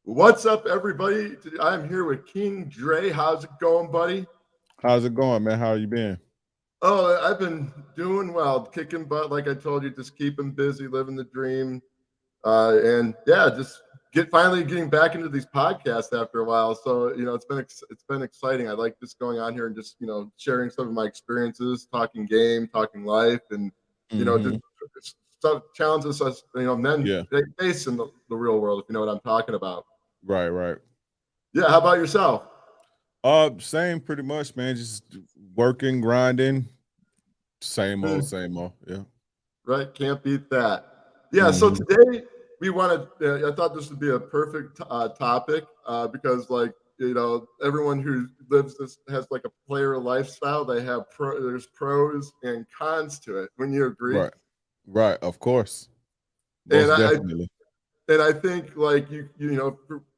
What's up, everybody? I'm here with King Dre. How's it going, buddy? How's it going, man? How you been? Oh, I've been doing well, kicking butt, like I told you, just keeping busy, living the dream. And yeah, just finally getting back into these podcasts after a while. So, it's been exciting. I like just going on here and just, sharing some of my experiences, talking game, talking life, and, Hmm. just stuff challenges us, men Yeah. face in the real world, if you know what I'm talking about. Right, right. Yeah. How about yourself? Same pretty much, man. Just working, grinding, Hmm. same old. Yeah. Right, can't beat that. Yeah, so Hmm. today we wanted I thought this would be a perfect, topic, because, like, everyone who lives this has, like, a player lifestyle. They have there's pros and cons to it. Wouldn't you agree? Right. Right. Of course. And Most definitely. I think, like,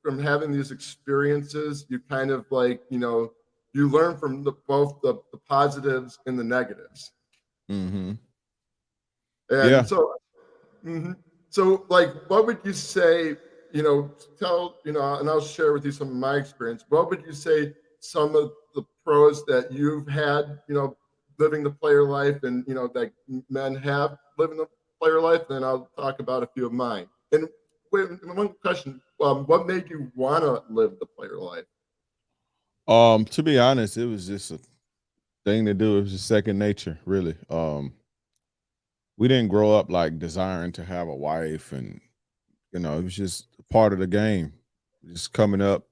from having these experiences, you kind of, like, you learn from both the positives and the negatives. Hmm. And Yeah. so Mhm. So, like, what would you say, tell, and I'll share with you some of my experience. What would you say some of the pros that you've had, living the player life and, that men have living the player life? Then I'll talk about a few of mine. And wait, one question, what made you want to live the player life? To be honest, it was just a thing to do. It was just second nature, really. We didn't grow up like desiring to have a wife, and it was just part of the game. Just coming up.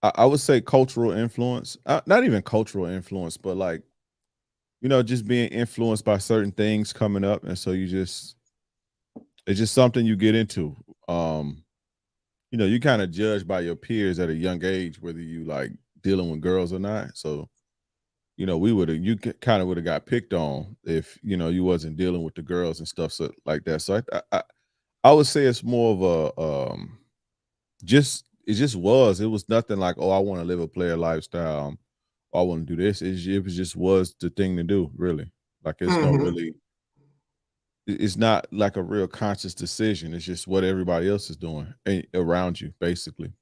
I would say cultural influence, not even cultural influence, but like just being influenced by certain things coming up, and so it's just something you get into. Um, you kind of judge by your peers at a young age whether you like dealing with girls or not. So, we would have you kind of would have got picked on if you wasn't dealing with the girls and stuff so like that. So I would say it's more of a just it just was. It was nothing like, oh, I want to live a player lifestyle. I want to do this. It was just was the thing to do, really. Like it's no Hmm. really it's not like a real conscious decision. It's just what everybody else is doing around you, basically.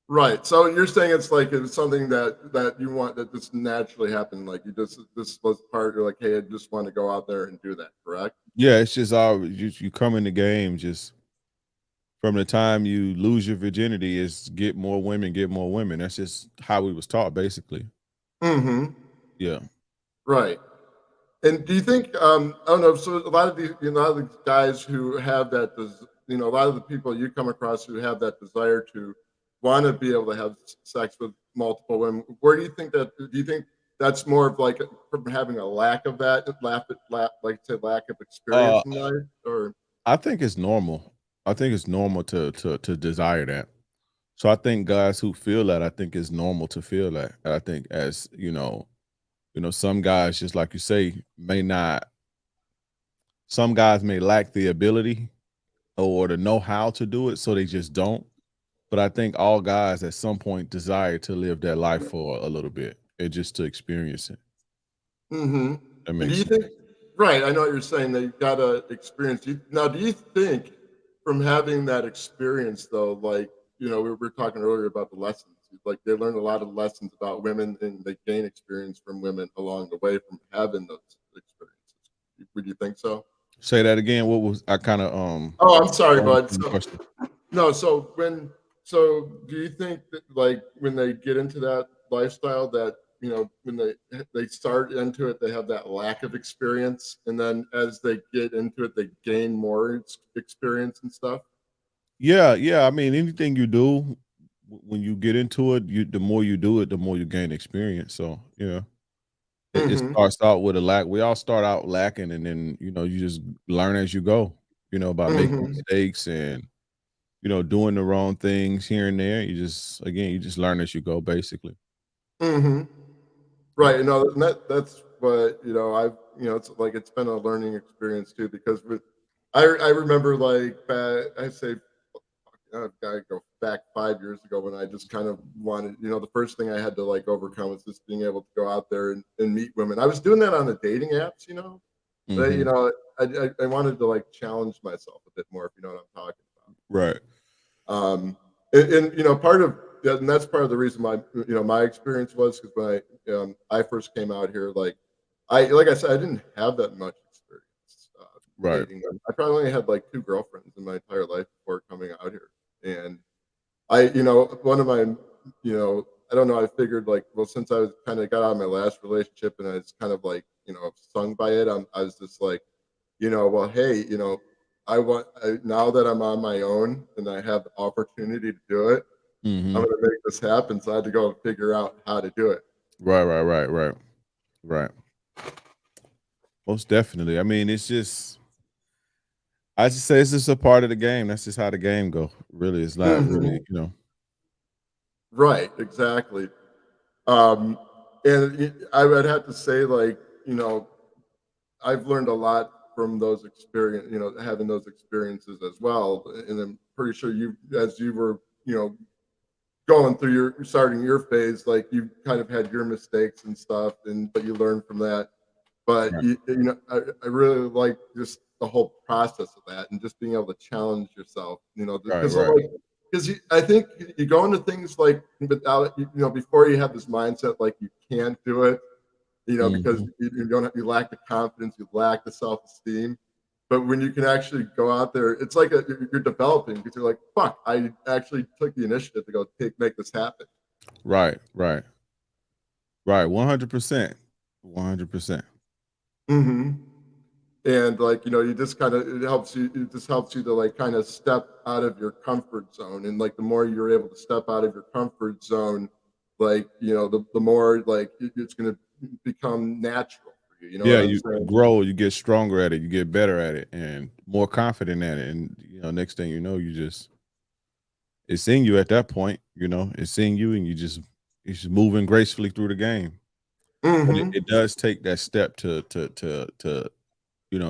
Right. So you're saying it's like it's something that you want that just naturally happened. Like, you just this was part. You're like, hey, I just want to go out there and do that. Correct. Yeah, it's just all you come in the game just from the time you lose your virginity is get more women, get more women. That's just how we was taught, basically. Hmm. Yeah. Right. And do you think, I don't know, so a lot of these, a lot of the guys who have that, a lot of the people you come across who have that desire to want to be able to have sex with multiple women, where do you think that, do you think that's more of like from having a lack of that, like say lack of Uh experience in life, or? I think it's normal. I think it's normal to desire that. So I think guys who feel that, I think it's normal to feel that. And I think as some guys, just like you say, may not. Some guys may lack the ability or to know how to do it, so they just don't. But I think all guys at some point desire to live that life for a little bit and just to experience it. Hmm. That And do makes you sense. think, right? I know what you're saying that you gotta experience. Now, do you think from having that experience, though, like, we were talking earlier about the lessons, like they learn a lot of lessons about women and they gain experience from women along the way from having those experiences. Would you think so? Say that again. What was I kind of Oh, I'm sorry, don't bud. understand the So question? no, so do you think that, like, when they get into that lifestyle, that, when they start into it, they have that lack of experience, and then as they get into it, they gain more experience and stuff? Yeah, yeah. I mean, anything you do when you get into it, the more you do it, the more you gain experience. So it Mhm. starts out with a lack. We all start out lacking, and then you just learn as you go. By making Mhm. mistakes and doing the wrong things here and there. You just learn as you go, basically. Mhm. Yeah. Right, and that's what, I've, it's like it's been a learning experience too, because I remember, like, I say, I go back 5 years ago when I just kind of wanted, the first thing I had to, like, overcome was just being able to go out there and meet women. I was doing that on the dating apps, but, Hmm. I wanted to, like, challenge myself a bit more, if you know what I'm talking Right. about. and part of that, and that's part of the reason my experience was because when I first came out here, like I said, I didn't have that much experience Right. dating. I probably only had like two girlfriends in my entire life before coming out here, and one of my, I don't know, I figured like, well, since I was kind of got out of my last relationship and I was kind of like, stung by it, I was just like, well, hey, now that I'm on my own and I have the opportunity to do it, I'm Hmm. gonna make this happen. So I had to go and figure out how to do it. Right, right, right, right, right. Most definitely. I mean, it's just I just say it's just a part of the game. That's just how the game go. Really, it's not Hmm. really, you know. Right, exactly. Um, and I would have to say, like, I've learned a lot from those experience, having those experiences as well. And I'm pretty sure as you were, going through starting your phase, like you kind of had your mistakes and stuff, and but you learned from that. But Right, I really like just the whole process of that and just being able to challenge yourself, right, because right. like because I think you go into things like without before you have this mindset like you can't do it, because Hmm. you lack the confidence, you lack the self-esteem. But when you can actually go out there, it's like you're developing because you're like, fuck, I actually took the initiative to go make this happen. Right, right, right. 100%. 100%. Hmm. And like, you just kind of it just helps you to like kind of step out of your comfort zone. And like the more you're able to step out of your comfort zone, like, the more like it's gonna become natural for you. You know what Yeah, I'm you saying? grow, you get stronger at it, you get better at it, and more confident at it. And next thing you know, you just it's in you at that point. It's in you, and it's just moving gracefully through the game. But it, Hmm. it does take that step to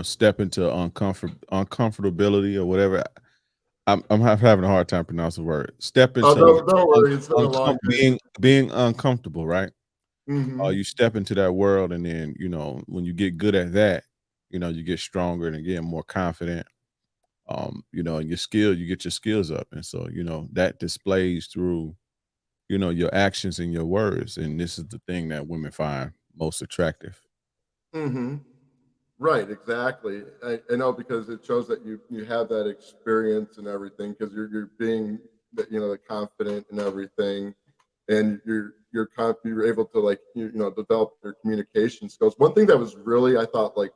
step into uncomfortability or whatever. I'm having a hard time pronouncing the word. Step Oh, into don't worry, it's been a long day. being uncomfortable, right? Hmm. You step into that world, and then when you get good at that, you get stronger and again more confident. And you get your skills up, and so that displays through your actions and your words, and this is the thing that women find most attractive. Hmm. Right, exactly. I know because it shows that you have that experience and everything because you're being the confident and everything, and you're able to like develop your communication skills. One thing that was really I thought like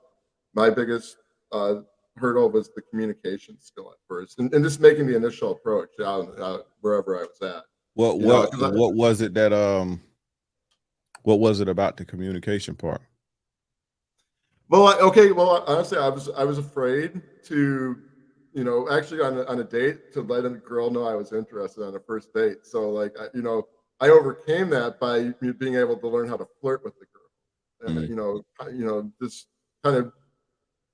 my biggest uh, hurdle was the communication skill at first, and just making the initial approach out wherever I was at. What You know, what because what was it that what was it about the communication part? Okay. Well, honestly, I was afraid to, actually on a date to let a girl know I was interested on a first date. So like, I overcame that by me being able to learn how to flirt with the girl. Mm, Just kind of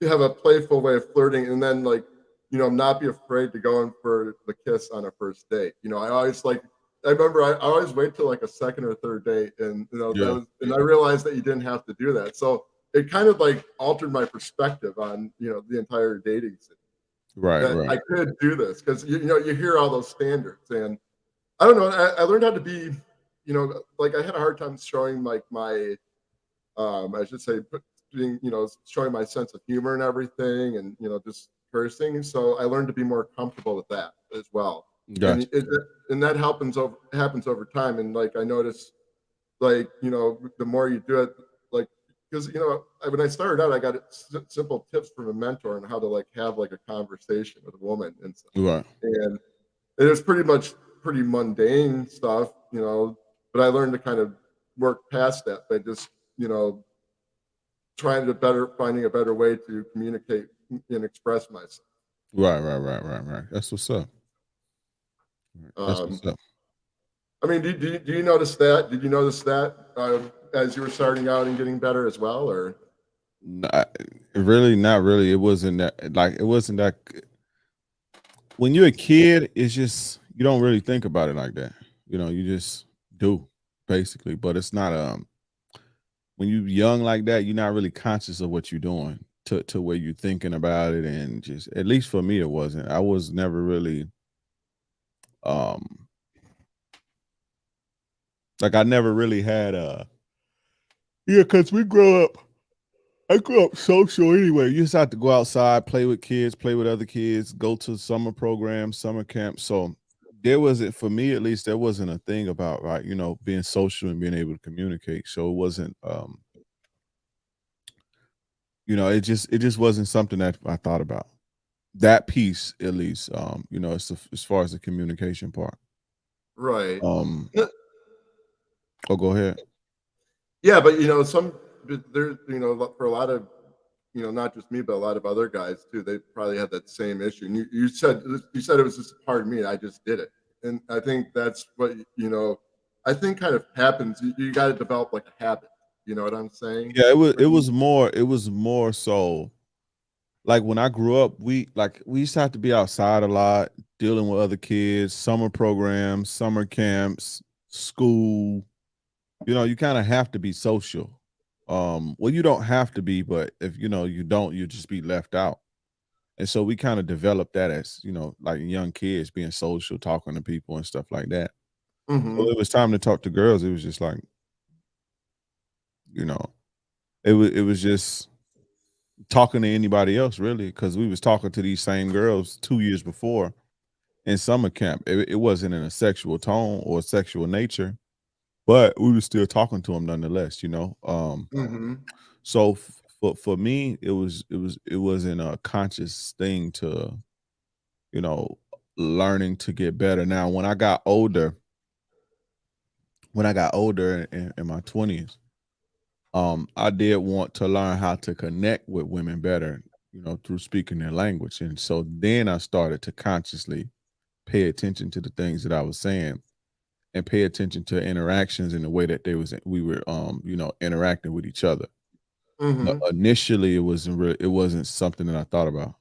have a playful way of flirting, and then like, not be afraid to go in for the kiss on a first date. I always like. I remember I always wait till like a second or third date, and yeah, and I realized that you didn't have to do that. So it kind of like altered my perspective on the entire dating scene. right, That right, I could do this because you hear all those standards, and I don't know. I learned how to be, like I had a hard time showing like my I should say, being, showing my sense of humor and everything, and just cursing. So I learned to be more comfortable with that as well, and gotcha. that happens over time. And like I noticed, like the more you do it, like because when I started out, I got simple tips from a mentor on how to like have like a conversation with a woman and stuff, Right, and it was pretty mundane stuff, but I learned to kind of work past that by just finding a better way to communicate and express myself. right, right, right, right, right. That's what's up. Right, that's Um, what's up. I mean, do you notice that? Did you notice that as you were starting out and getting better as well, or? Not, really, not really. It wasn't that like it wasn't that. When you're a kid, it's just you don't really think about it like that. You just do basically, but it's not when you're young like that, you're not really conscious of what you're doing to where you're thinking about it, and just at least for me, it wasn't. I was never really Like I never really had yeah, because we grow up. I grew up social anyway. You just have to go outside, play with kids, play with other kids, go to summer programs, summer camps. So there wasn't, for me at least, there wasn't a thing about right, being social and being able to communicate. So it wasn't, it just wasn't something that I thought about. That piece, at least, as far as the communication part. Right. Um, Yeah, oh, go ahead. yeah, but but there, for a lot of, not just me, but a lot of other guys too, they probably had that same issue. And you said it was just a part of me. I just did it, and I think that's what I think kind of happens. You got to develop like a habit. You know what I'm saying? Yeah, it was Where it you- was more it was more so like when I grew up, we used to have to be outside a lot, dealing with other kids, summer programs, summer camps, school. You kind of have to be social. Well, you don't have to be, but if you don't, you just be left out. And so we kind of developed that as, like young kids being social, talking to people and stuff like that. So Mhm. it was time to talk to girls. It was just like, you know, it was just talking to anybody else really, because we was talking to these same girls 2 years before in summer camp. It wasn't in a sexual tone or sexual nature, but we were still talking to them nonetheless. Mhm. So for me, it wasn't a conscious thing to you know learning to get better. Now, when I got older in my 20s, I did want to learn how to connect with women better, through speaking their language. And so then I started to consciously pay attention to the things that I was saying and pay attention to interactions in the way that we were interacting with each other. But Mhm. initially it wasn't something that I thought about.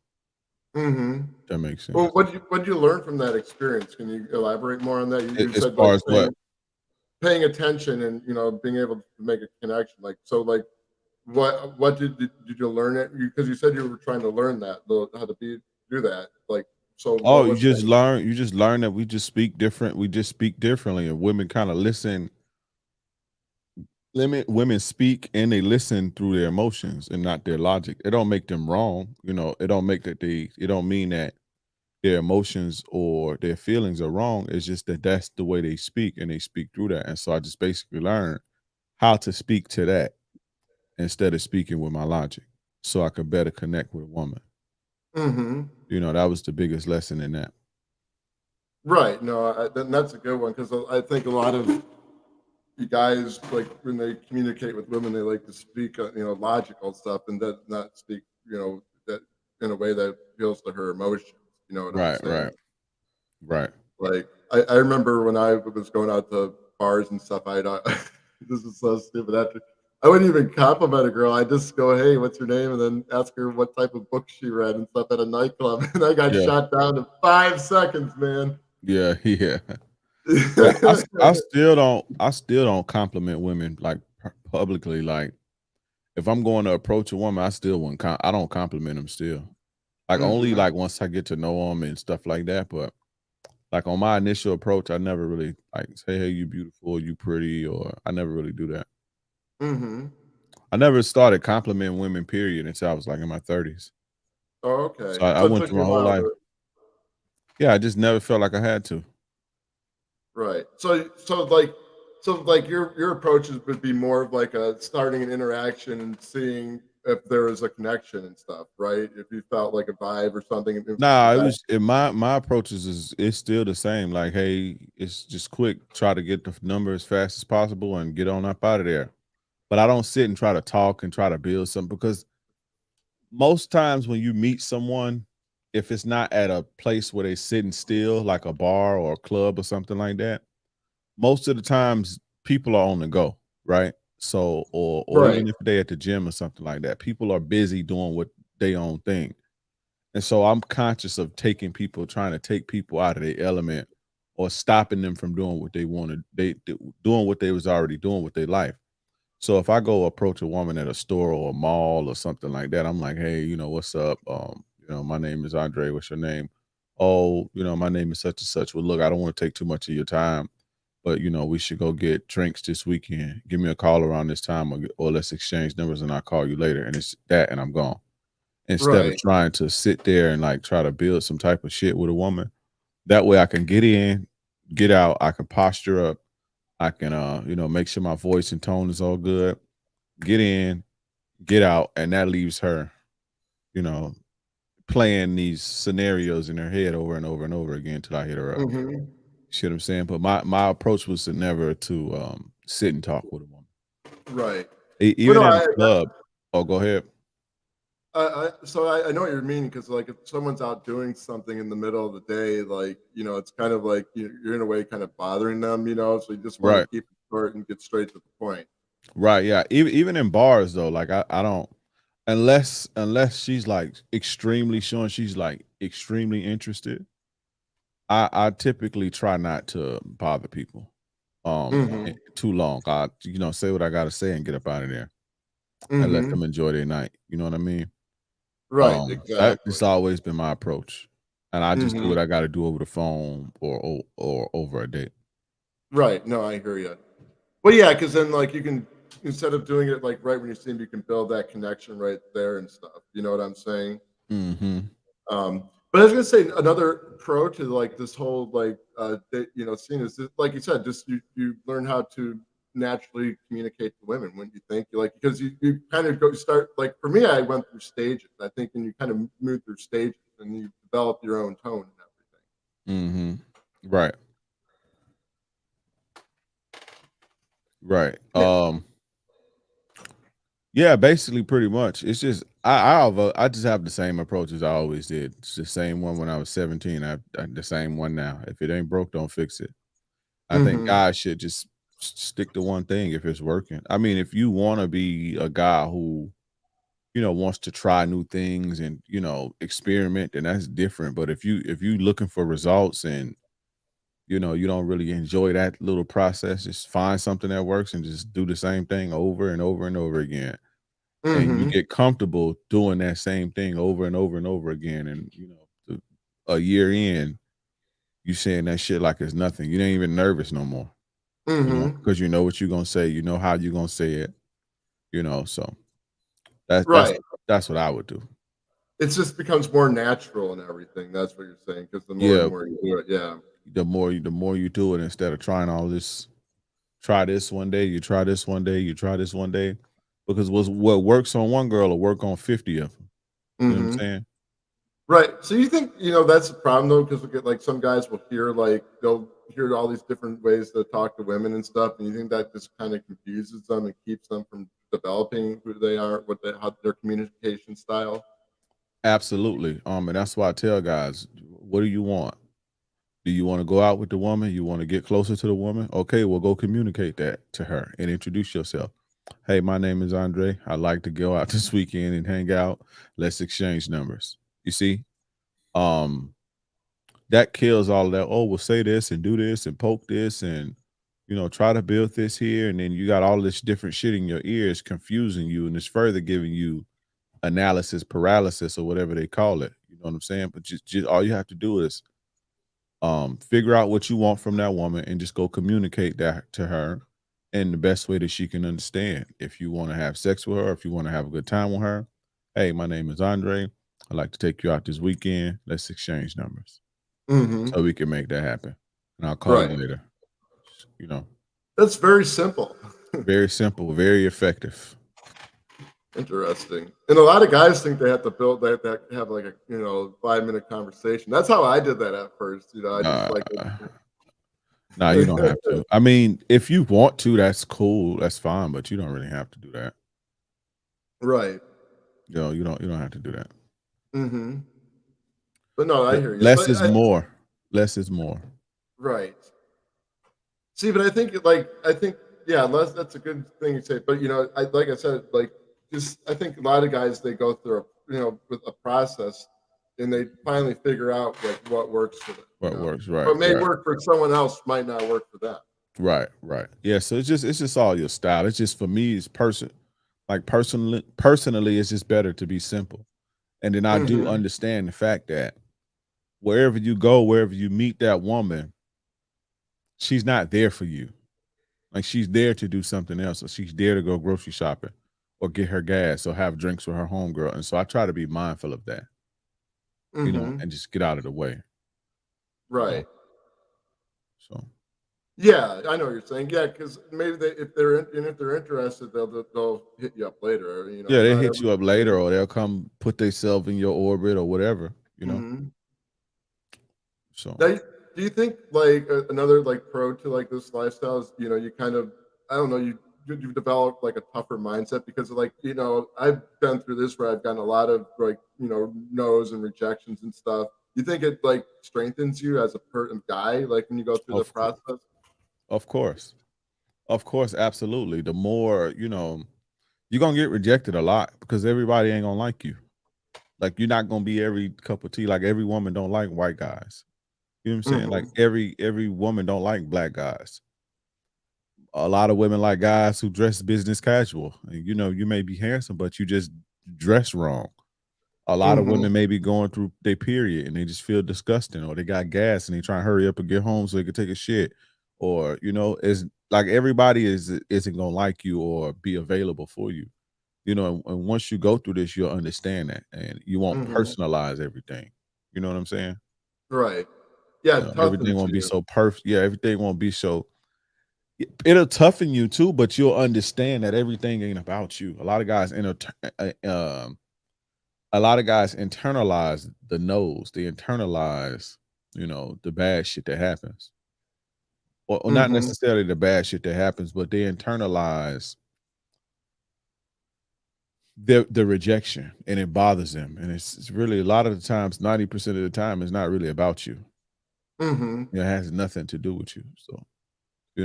Mhm. That makes Well, sense. what did you learn from that experience? Can you elaborate more on that? You As said like far as what? paying attention and being able to make a connection. Like so, like what did you learn it? Because you said you were trying to learn that how to do that. Like so, Oh, what was that? you just learn that we just speak differently, and women kind of listen. Women speak and they listen through their emotions and not their logic. It don't make them wrong, it don't make that they it don't mean that their emotions or their feelings are wrong. It's just that that's the way they speak and they speak through that. And so I just basically learned how to speak to that instead of speaking with my logic so I could better connect with a woman. Mhm. That was the biggest lesson in that. Right. No, that's a good one because I think a lot of you guys like when they communicate with women, they like to speak, logical stuff and that not speak, that in a way that appeals to her emotions. You know what I'm Right, saying? right, right. Like I remember when I was going out to bars and stuff, this is so stupid. After I wouldn't even compliment a girl. I just go, "Hey, what's your name?" and then ask her what type of book she read and stuff at a nightclub. And I got Yeah, shot down in 5 seconds, man. yeah, yeah. Yeah, I still don't compliment women like publicly. Like if I'm going to approach a woman, I don't compliment them still. Like only Mhm. like once I get to know them and stuff like that. But like on my initial approach, I never really like say, "Hey, you beautiful, you pretty," or I never really do that. Mhm. I never started complimenting women, period, until I was like in my 30s. Oh, So okay. I So it went took through you my a whole while life. to Yeah, I just never felt like I had to. right. So your approaches would be more of like a starting an interaction and seeing if there was a connection and stuff, right? If you felt like a vibe or something, Nah, that my approach is it's still the same. Like, hey, it's just quick. Try to get the number as fast as possible and get on up out of there. But I don't sit and try to talk and try to build something because most times when you meet someone, if it's not at a place where they sitting still, like a bar or a club or something like that, most of the times people are on the go, right? So, or right. even if they at the gym or something like that, people are busy doing what they own thing. And so I'm conscious of trying to take people out of their element or stopping them from doing what they wanted, doing what they was already doing with their life. So if I go approach a woman at a store or a mall or something like that, I'm like, hey, what's up? My name is Andre. What's your name? Oh, my name is such and such. Well, look, I don't want to take too much of your time. but we should go get drinks this weekend. Give me a call around this time, or let's exchange numbers, and I'll call you later. And it's that, and I'm gone. Instead of Right. trying to sit there and like try to build some type of shit with a woman, that way I can get in, get out, I can posture up, I can make sure my voice and tone is all good, get in, get out, and that leaves her, you know, playing these scenarios in her head over and over and over again until I hit her up. Hmm. See what I'm saying? But my approach was to never to sit and talk with a woman. Right. But Even no, in the club. Oh, go ahead. I know what you're meaning, because like if someone's out doing something in the middle of the day, like it's kind of like you're in a way kind of bothering them, so you just want to Right. keep it short and get straight to the point. Right. Yeah. Even in bars though, like I don't, unless she's like extremely showing she's like extremely interested. I typically try not to bother people Hmm. too long. I say what I gotta say and get up out of there and let Hmm. them enjoy their night. You know what I mean? Right. That Exactly. just always been my approach. And I just do Hmm. what I gotta do over the phone or over a date. Right. No, I hear you. Well, yeah, because then like you can, instead of doing it like right when you see them, you can build that connection right there and stuff. You know what I'm saying? Mm-hmm. But I was gonna say another pro to like this whole like scene is just, like you said, just you learn how to naturally communicate to women when you think you like, because you kind of go start, like for me, I went through stages. I think, and you kind of move through stages and you develop your own tone and Mm-hmm. Right. Right. everything. Yeah, basically, pretty much. It's just I just have the same approach as I always did. It's the same one when I was 17. I the same one now. If it ain't broke, don't fix it. I Yeah. think Hmm. guys should just stick to one thing if it's working. I mean, if you want to be a guy who wants to try new things and experiment, then that's different. But if you looking for results and you don't really enjoy that little process, just find something that works and just do the same thing over and over and over again, and you Hmm. get comfortable doing that same thing over and over and over again, and a year in, you saying that shit like it's nothing. You ain't even nervous no more, Hmm. because you know what you're gonna say, you know how you're gonna say it, so that's that's Right. that's what I would do. It just becomes more natural and everything. That's what you're saying, because the more and Yeah, more you do it, yeah. the more you do it, instead of trying all this, try this one day, you try this one day, you try this one day, because what works on one girl will work on 50 of them. You know what I'm Hmm. saying? Right. So you think, that's the problem though, because look at like some guys will hear like they'll hear all these different ways to talk to women and stuff, and you think that just kind of confuses them and keeps them from developing who they are, how their communication style. Absolutely. And that's why I tell guys, what do you want? Do you want to go out with the woman? You want to get closer to the woman? Okay, well, go communicate that to her and introduce yourself. Hey, my name is Andre. I'd like to go out this weekend and hang out. Let's exchange numbers. You see, um, that kills all of that. Oh, we'll say this and do this and poke this and try to build this here, and then you got all this different shit in your ears confusing you, and it's further giving you analysis paralysis or whatever they call it. You know what I'm saying? But just all you have to do is figure out what you want from that woman and just go communicate that to her in the best way that she can understand. If you want to have sex with her, if you want to have a good time with her, hey, my name is Andre. I'd like to take you out this weekend. Let's exchange numbers Hmm. so we can make that happen. And I'll call you Right. later. You know, That's very simple. very simple, very effective. Interesting. And a lot of guys think they have to build that have like a 5-minute conversation. That's how I did that at first. I just Nah, like nah, you don't have to. I mean, if you want to, that's cool. That's fine, but you don't really have to do that. right. You don't have to do that. Hmm. But no, I L hear you. less But is more. Less is more. right. See, but I think yeah, that's a good thing you say. But I like I said, like just I think a lot of guys they go through with a process, and they finally figure out like what works for them. What works, right, What may right, work for someone else might not work for them. right, right. Yeah, so it's just all your style. It's just for me, it's personally, it's just better to be simple. And then I do Hmm. understand the fact that wherever you go, wherever you meet that woman, she's not there for you. Like she's there to do something else, or she's there to go grocery shopping, or get her gas, or have drinks with her homegirl. And so I try to be mindful of that, Mm-hmm. and just get out of the way, you know. Right. So Yeah, I know what you're saying. Yeah, because maybe if they're interested, they'll hit you up later. Or, yeah, they not hit you up later, everybody. or they'll come put themselves in your orbit or whatever. Mm-hmm. So Now, do you think like another like pro to like this lifestyle is you kind of I don't know you've developed like a tougher mindset because like I've been through this where I've gotten a lot of like no's and rejections and stuff. You think it like strengthens you as a guy like when you go through the of course, process? of course, of course, absolutely. The more you're gonna get rejected a lot because everybody ain't gonna like you. Like you're not gonna be every cup of tea. Like every woman don't like white guys. You know what I'm saying? Like Mm-hmm. every woman don't like black guys. A lot of women like guys who dress business casual. And, you may be handsome, but you just dress wrong. A lot of Mm-hmm. women may be going through their period and they just feel disgusting, or they got gas and they try to hurry up and get home so they can take a shit. Or, it's like everybody isn't gonna like you or be available for you. And once you go through this, you'll understand that and you won't Mm-hmm. personalize everything. You know what I'm saying? Right. Yeah, it Everything toughens won't be you. so perfect. Yeah, everything won't be so it'll toughen you too, but you'll understand that everything ain't about you. A lot of guys internalize the no's. They internalize, the bad shit that happens. Or not Mm-hmm. necessarily the bad shit that happens, but they internalize the rejection, and it bothers them. And it's really a lot of the times, 90% of the time, it's not really about you. Mm-hmm. It has nothing to do with you. So,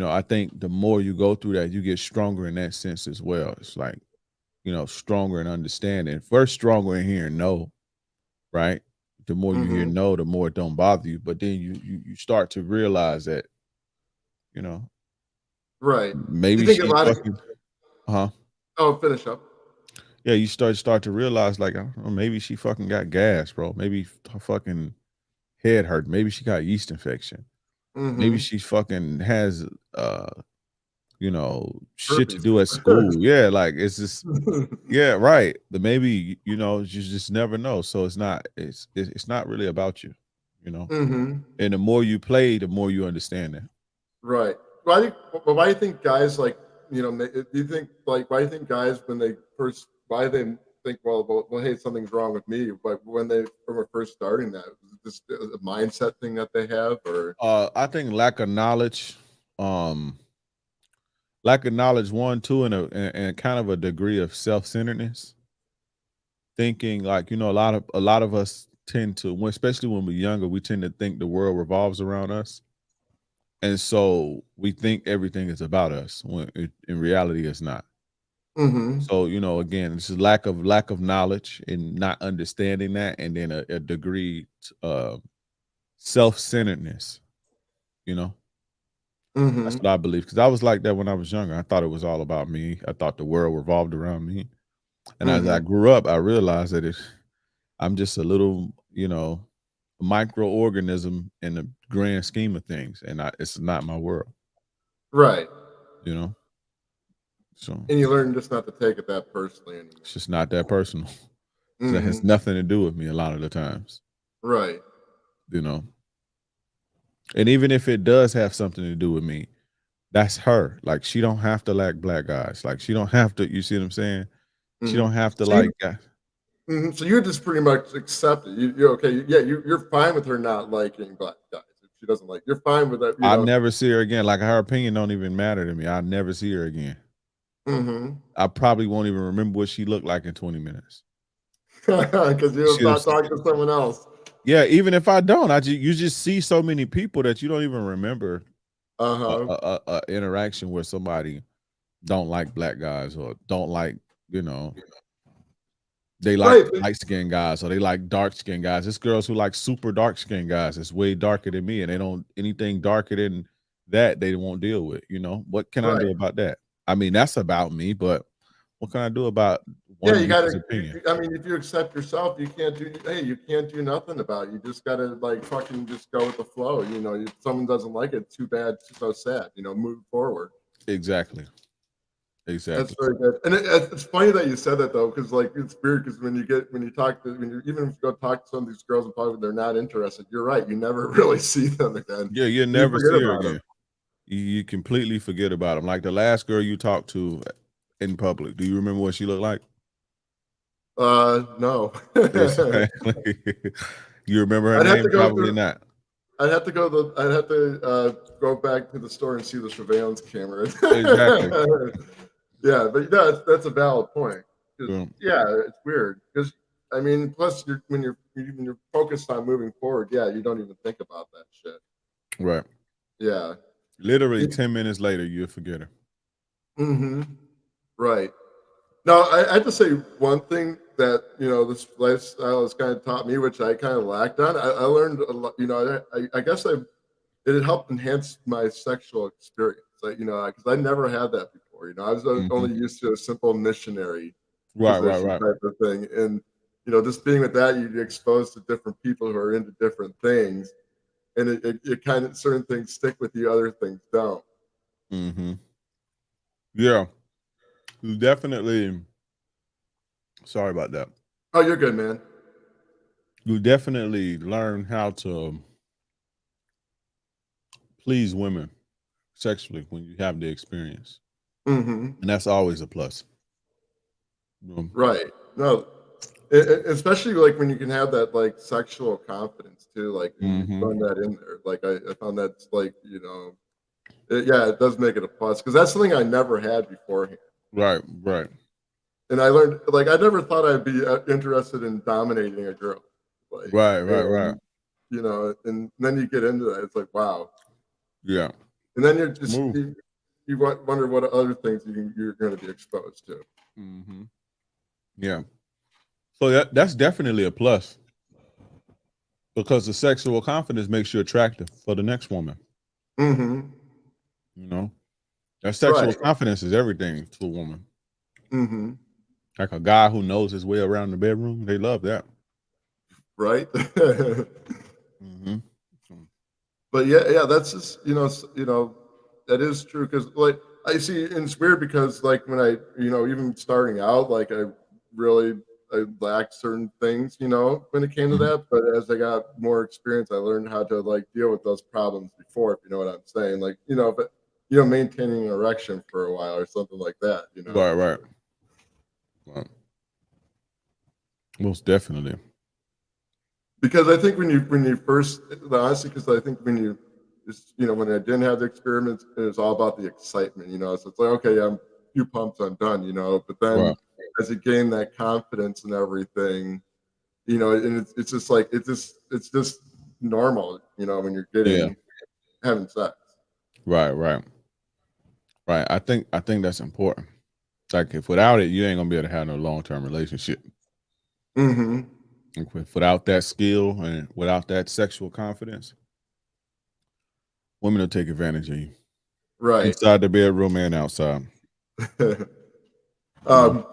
I think the more you go through that, you get stronger in that sense as well. It's like, stronger in understanding. First, stronger in hearing no, right? The more you hear Mm-hmm. no, the more it don't bother you. But then you start to realize that, you know, Right. Do you maybe think a she's lot of fucking huh. oh finish up? Yeah, you start to realize like, maybe she fucking got gas, bro. Maybe her fucking head hurt. Maybe she got yeast infection. Maybe Mm-hmm. she fucking has uh, shit to Herpes. do at school. Yeah, like it's just yeah, right. The maybe you just never know. So it's not really about you, you know. Mm-hmm. And the more you play, the more you understand that. Right. Why do you think guys like do you think like why do you think guys when they first why they think well hey something's wrong with me but when they from first starting that is it just a mindset thing that they have or I think um, lack of knowledge, one, two, and kind of a degree of self-centeredness. Thinking like, a lot of us tend to, especially when we're younger, we tend to think the world revolves around us. And so we think everything is about us when in reality it's not. mm-hmm. So, again, it's a lack of knowledge and not understanding that, and then a degree self-centeredness, you know. That's Mm-hmm. what I believe. Because I was like that when I was younger. I thought it was all about me. I thought the world revolved around me. And as I Mm-hmm. grew up, I realized that I'm just a little, microorganism in the grand scheme of things, and it's not my world, Right. you know. So And you learn just not to take it that personally it's anymore. just not that personal. That has Mm-hmm. nothing to do with me a lot of the times, Right. you know. And even if it does have something to do with me, that's her. Like she don't have to like black guys. Like she don't have to. You see what I'm saying? She Mm-hmm. don't have to So you like guys. so you just pretty much accept it. You're okay. Yeah, you're fine with her not liking black guys. If she doesn't like, you're fine with that. I never see her again. Like her opinion don't even matter to me. I never see her again. Mm-hmm. I probably won't even remember what she looked like in 20 minutes. Because You you're see what I'm about saying? talking to someone else. Yeah, even if I don't, you just see so many people that you don't even remember Uh a, huh. interaction where somebody don't like black guys, or don't like, you know, they like Right. light skinned guys, or they like dark skinned guys. It's girls who like super dark skinned guys. It's way darker than me, and they don't anything darker than that they won't deal with. What can I Right. do about that? I mean, that's about me, but what can I do about Yeah, one you weaken's gotta. opinion. I mean, if you accept yourself, you can't do. Hey, you can't do nothing about it. You just gotta like fucking just go with the flow. You know, if someone doesn't like it, too bad, so sad. You know, move forward. Exactly. That's Exactly. very good. And it's funny that you said that though, because like it's weird because when you talk to when you even if you go talk to some of these girls in public, they're not interested. You're right. You never really see them again. Yeah, you'll You never forget see her about them. again. You completely forget about them. Like the last girl you talked to in public, do you remember what she looked like? No. Exactly. You remember her I'd have to name? go Probably through. not. I'd have to go back to the store and see the surveillance camera. Exactly. Yeah, but that's a valid point. 'Cause, Yeah. yeah, it's weird because I mean, plus when you're focused on moving forward, yeah, you don't even think about that shit. Right. Yeah. Literally 10 minutes later, you'll forget her. Mm-hmm. Right. Now, I have to say one thing that this lifestyle has kind of taught me, which I kind of lacked on. I learned a lot. I guess it had helped enhance my sexual experience. Like, because I never had that before. I was Mhm. only used to a simple missionary Right, right, position right. type of thing, and just being with that, you get exposed to different people who are into different things, and it kind of certain things stick with you, other things don't. Mhm. Yeah. You definitely sorry about that. Oh, you're good, man. You definitely learn how to please women sexually when you have the experience. Hmm. And that's always a plus. Right. No, especially like when you can have that like sexual confidence too, like, and you Mhm. run that in there. Like I found that's like, yeah, it does make it a plus because that's something I never had beforehand. Right, right. And I learned like I never thought I'd be interested in dominating a girl, like, Right, right, right. and and then you get into that. It's like wow, Yeah. and then you're just Move. wonder what other things you're going to be exposed to. Mhm. Yeah. So that's definitely a plus because the sexual confidence makes you attractive for the next woman. Hmm. You know, that sexual Right. confidence is everything to a woman. Hmm. Like a guy who knows his way around the bedroom, they love that. Right. Hmm. But yeah, that's just that is true because like I see, and it's weird because like when I even starting out, like I lacked certain things, when it came to Hmm. that. But as I got more experience, I learned how to like deal with those problems before, if you know what I'm saying. Like but maintaining an erection for a while or something like that. Right, right, right. Most definitely. Because I think when you first honestly, because I think when you just when I didn't have the experiments, it was all about the excitement, so it's like, okay, I'm a few pumps, I'm done, but then Right. as you gain that confidence and everything, and it's just like it's just normal, when you're Yeah. having sex. Right, right, right. I think that's important. Like if without it, you ain't gonna be able to have no long term relationship. Mm-hmm. Like, without that skill and without that sexual confidence, women will take advantage of you Right. inside the bedroom and outside. You know. um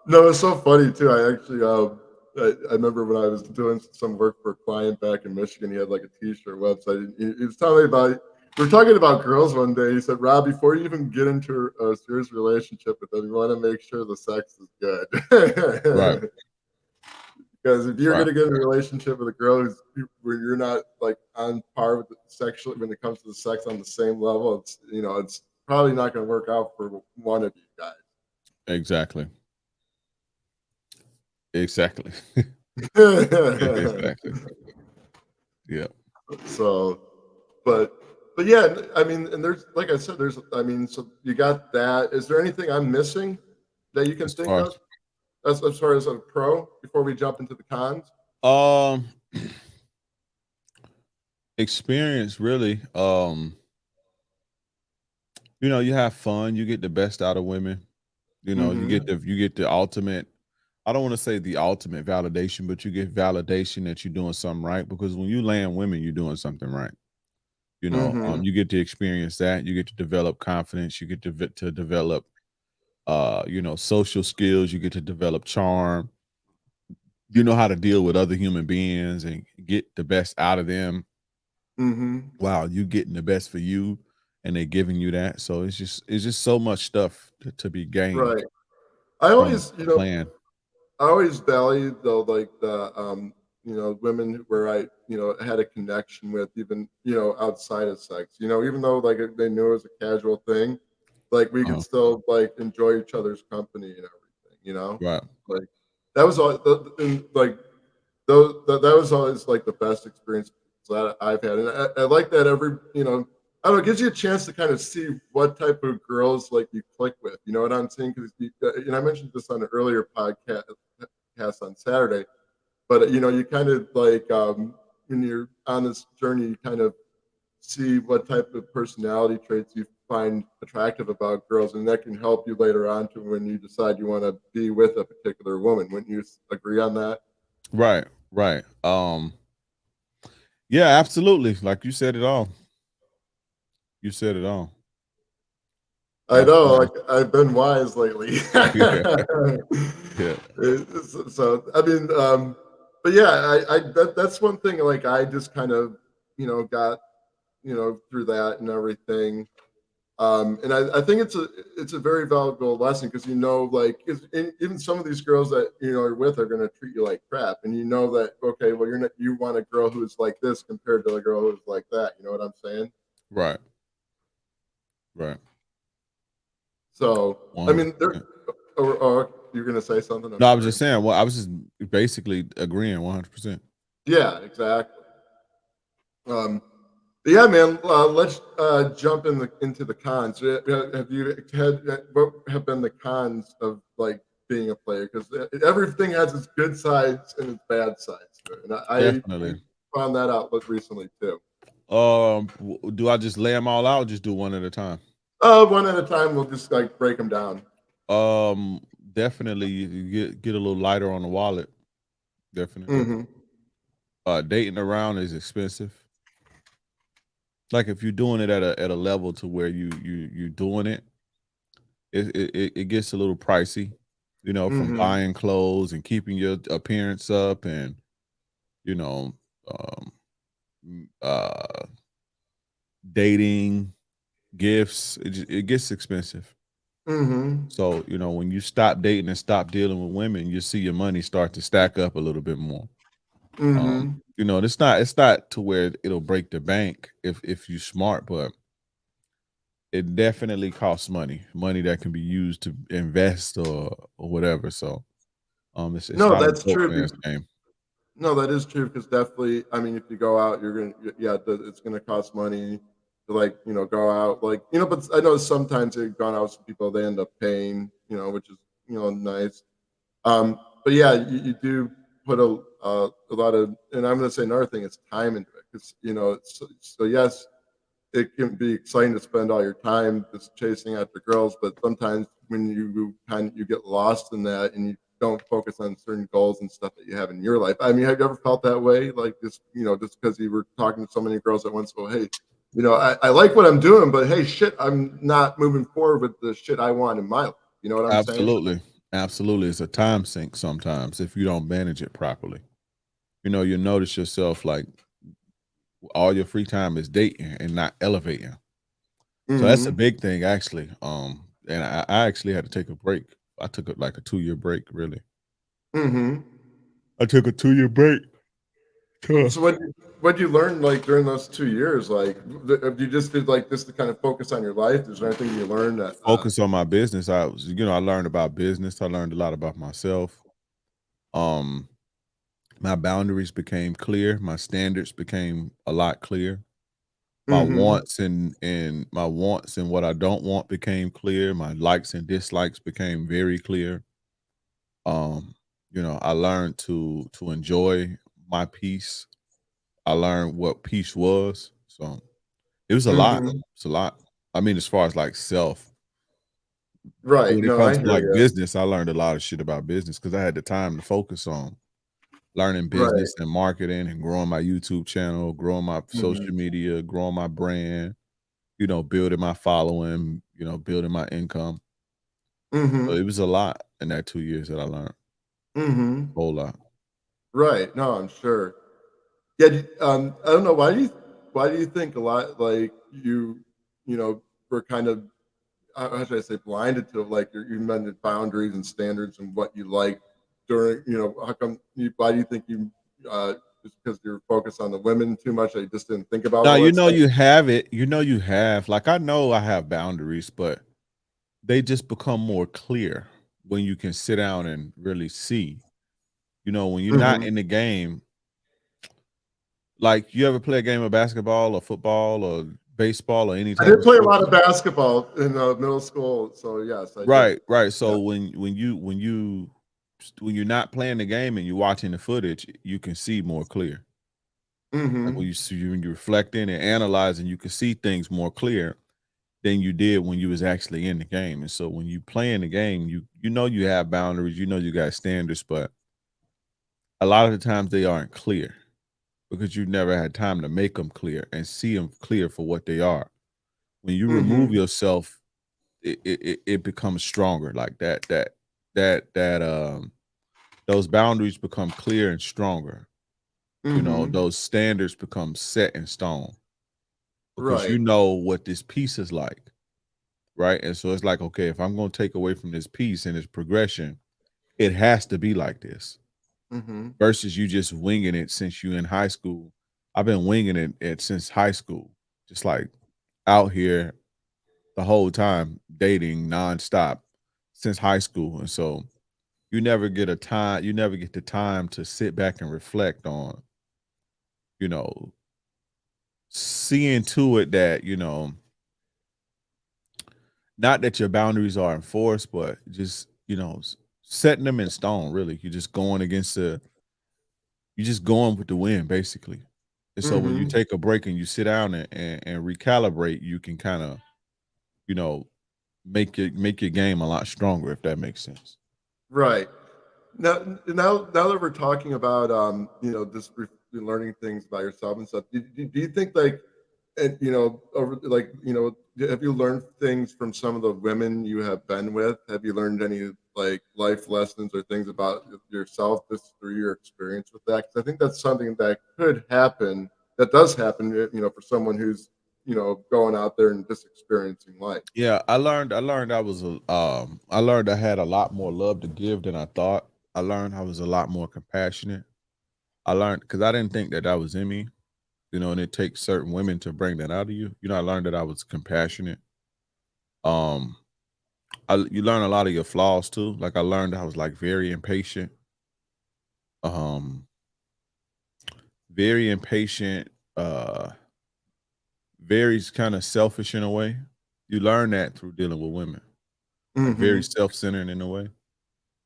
no, it's so funny too. I actually I remember when I was doing some work for a client back in Michigan. He had like a t-shirt website. And he was telling me about. We were talking about girls one day. He said, "Rob, before you even get into a serious relationship with them, you want to make sure the sex is Right, good." Because if you're right, gonna get in a relationship with a girl where you're not like on par with sexually when it comes to the sex on the same level, it's probably not gonna work out for one of you exactly, exactly, guys. exactly. Yeah, So, but yeah, I mean, and there's like I said, I mean, so you got that. Is there anything I'm missing that you can as think far of as far as a pro before we jump into the cons? as experience, really. You have fun. You get the best out of women. You Mm-hmm. get the ultimate. I don't want to say the ultimate validation, but you get validation that you're doing something right. Because when you land women, you're doing something right. Mm-hmm. You get to experience that. You get to develop confidence. You get to develop social skills. You get to develop charm. You know how to deal with other human beings and get the best out of them Mhm. while you getting the best for you, and they giving you that. So it's just so much stuff to be gained Right. I from always, a plan. I always valued though, like women where I, had a connection with, even, outside of sex. Even though like they knew it was a casual thing, like we could Uh-huh. still like enjoy each other's company and everything. Right. Like that was all. And, like that was always like the best experience that I've had, and I like that every, I don't know, it gives you a chance to kind of see what type of girls like you click with. You know what I'm saying? Because I mentioned this on an earlier podcast on Saturday, but you kind of like when you're on this journey, you kind of see what type of personality traits you find attractive about girls, and that can help you later on to when you decide you want to be with a particular woman. Wouldn't you agree on that? Right. Right. Yeah, absolutely. Like you said it all. You said it all. I know, Absolutely. like I've been wise lately. Yeah. Yeah. So I mean, but yeah, that's one thing. Like I just kind of, got, through that and everything. And I think it's a very valuable lesson because like even some of these girls that are with are going to treat you like crap, and that, okay, well, you want a girl who's like this compared to a girl who's like that. You know what I'm saying? Right. Right. So I mean, there. 100%. Or you're going to say something? I'm No, I was sorry. just saying, well, I was just basically agreeing 100%. Yeah, exactly. Um, but yeah, man. Let's jump into the cons. Have you had what have been the cons of like being a player? Because everything has its good sides and its bad sides to it, and I Definitely. found that out recently too. Do I just lay them all out or just do one at a time? One at a time. We'll just like break them down. Um, Definitely you get a little lighter on the wallet. Definitely. Hmm. Dating around is expensive. Like if you're doing it at a level to where you're doing it, it gets a little pricey, from Hmm. buying clothes and keeping your appearance up and you know, um, uh, dating, gifts. It gets expensive. Hmm. So when you stop dating and stop dealing with women, you see your money start to stack up a little bit more. Hmm. It's not to where it'll break the bank if you smart, but it definitely costs money that can be used to invest or whatever. So it's No, not a that's broke true. man's game. No, that is true because definitely, I mean, if you go out, yeah, it's gonna cost money to like, go out, like, but I know sometimes they've gone out with some people, they end up paying, which is, nice. But yeah, you do put a lot of, and I'm gonna say another thing, it's time into it because, so yes, it can be exciting to spend all your time just chasing after girls, but sometimes when you get lost in that and you don't focus on certain goals and stuff that you have in your life. I mean, have you ever felt that way? Like just just because you were talking to so many girls at once, well, hey, I like what I'm doing, but hey, shit, I'm not moving forward with the shit I want in my life. You know what I'm saying? Absolutely. Absolutely. It's a time sink sometimes if you don't manage it properly. You notice yourself like all your free time is dating and not elevating. So that's a Mm-hmm. big thing actually. And I actually had to take a break. I took like a 2-year break, really. Mm-hmm. I took a 2-year break to So what you learn like during those 2 years? Like, if you just did like this to kind of focus on your life, is there anything you learned that? focus on my business. I learned about business. I learned a lot about myself. Um, my boundaries became clear. My standards became a lot clear. My Mm-hmm. wants and what I don't want became clear. My likes and dislikes became very clear. Um, I learned to enjoy my peace. I learned what peace was. So it was a lot. Mm-hmm. It's a lot. I mean, as far as like self. Right. When it No, I comes to hear like you. business, I learned a lot of shit about business because I had the time to focus on learning Right. business and marketing and growing my YouTube channel, growing my Mm-hmm. social media, growing my brand, building my following, building my income. So Mhm. it was a lot in that 2 years that I learned, Mhm. a whole lot. Right. No, I'm sure. Yeah, I don't know, why do you think a lot like you know, were kind of how should I say, blinded to like your mentioned boundaries and standards and what you like during, how come why do you think just because you're focused on the women too much that you just didn't think about Now, all you that know stuff? you have it, you know you have like, I know I have boundaries, but they just become more clear when you can sit down and really see. When you're not Mhm. in the game, like, you ever play a game of basketball or football or baseball or any I type did of play a sport? lot of basketball in middle school, so yes, I did. Right, right. Yeah. So when you're not playing the game and you're watching the footage, you can see more clear. Like Mhm. when you're reflecting and analyzing, you can see things more clear than you did when you was actually in the game. And so when you play in the game, you know you have boundaries, you know you got standards, but a lot of the times they aren't clear because you never had time to make them clear and see them clear for what they are. When you remove Mhm. yourself, it becomes stronger like that. Those boundaries become clear and stronger. Mhm. Those standards become set in stone because you Right. know what this piece is like, right? And so it's like, okay, if I'm going to take away from this piece and its progression, it has to be like this Mhm. versus you just winging it since you in high school. I've been winging it since high school, just like out here the whole time, dating nonstop since high school. And so you never get the time to sit back and reflect on, you know, seeing to it that, not that your boundaries are enforced, but just, setting them in stone, really. You're just going with the wind, basically. And so when you Mhm. take a break and you sit down and recalibrate, you can kind of, you know, make your game a lot stronger, if that makes sense. Right. Now that we're talking about just learning things about yourself and stuff, do you think like and over like have you learned things from some of the women you have been with? Have you learned any like life lessons or things about yourself just through your experience with that? Because I think that's something that could happen, that does happen, for someone who's going out there and just experiencing life. Yeah, I learned I had a lot more love to give than I thought. I learned I was a lot more compassionate. I learned because I didn't think that was in me, and it takes certain women to bring that out of you. I learned that I was compassionate. Um, you learn a lot of your flaws too. Like I learned I was like um, very impatient, uh, very kind of selfish in a way. You learn that through dealing with women, like very Mm-hmm. self-centered in a way.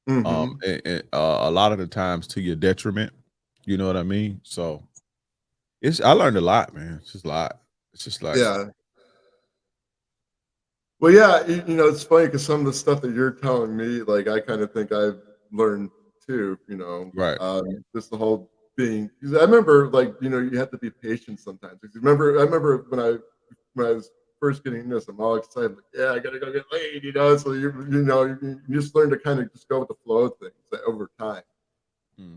Mm-hmm. A lot of the times to your detriment. You know what I mean? So I learned a lot, man. It's just a lot. It's just like Yeah. Well, yeah, it's funny because some of the stuff that you're telling me, like, I kind of think I've learned too, right. just the whole being. 'Cause I remember, like, you have to be patient sometimes. 'Cause I remember when I was first getting into this, I'm all excited, like, yeah, I gotta go get laid, So you just learn to kind of just go with the flow of things over time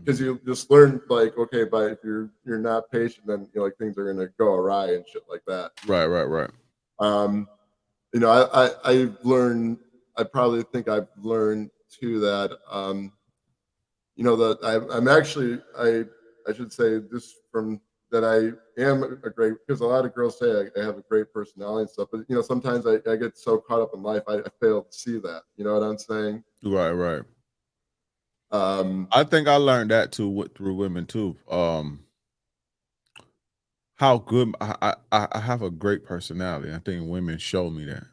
because Mhm. you just learn, like, okay, but if you're not patient, then like things are gonna go awry and shit like that. Right, right, right. Um, I've learned. I probably think I've learned too that that I'm actually I should say this from that I am a great because a lot of girls say I have a great personality and stuff, but sometimes I get so caught up in life I fail to see that. You know what I'm saying? Right, right. Um, I think I learned that too through women too. How good I have a great personality. I think women show me that.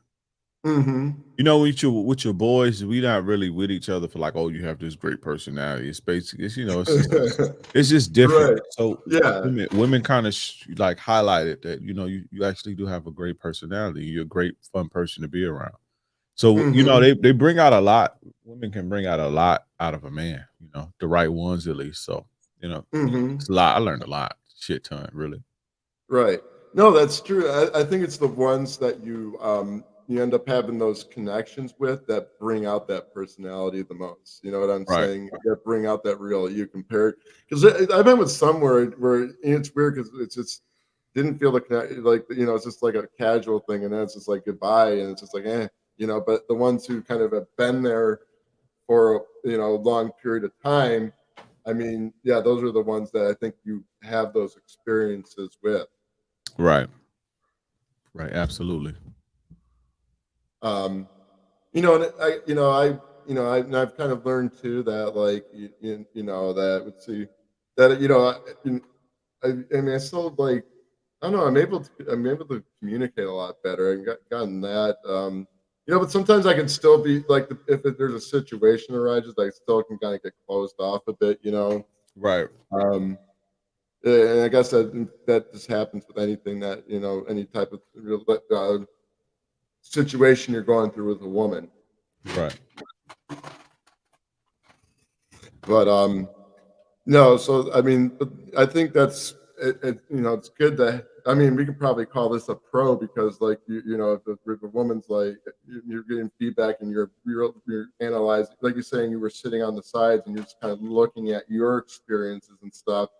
mm-hmm. With your boys, we not really with each other for like, oh, you have this great personality. It's basically, it's just different. Right. So Yeah. women kind of like highlighted that you actually do have a great personality. You're a great fun person to be around. So Mm-hmm. they bring out a lot. Women can bring out a lot out of a man. The right ones at least. So it's Mm-hmm. a lot. I learned a lot, shit ton, really. Right. No, that's true. I think it's the ones that you end up having those connections with that bring out that personality the most. You know what I'm Right. saying? That bring out that real you compared. Because I've been with some where it's weird because it's just didn't feel the connect like it's just like a casual thing, and then it's just like goodbye, and it's just like But the ones who kind of have been there for a long period of time, I mean, yeah, those are the ones that I think you have those experiences with. Right. Right. Absolutely. Um, and and I've kind of learned too that like that let's see that I mean I still like I don't know I'm able to communicate a lot better and gotten that but sometimes I can still be like there's a situation that arises I still can kind of get closed off a bit. Right. um and I guess that just happens with anything that any type of situation you're going through with a woman. Right. But no, so I mean, I think that's it's good that I mean we could probably call this a pro because like if a woman's like you're getting feedback and you're analyzing like you're saying you were sitting on the sides and you're just kind of looking at your experiences and stuff.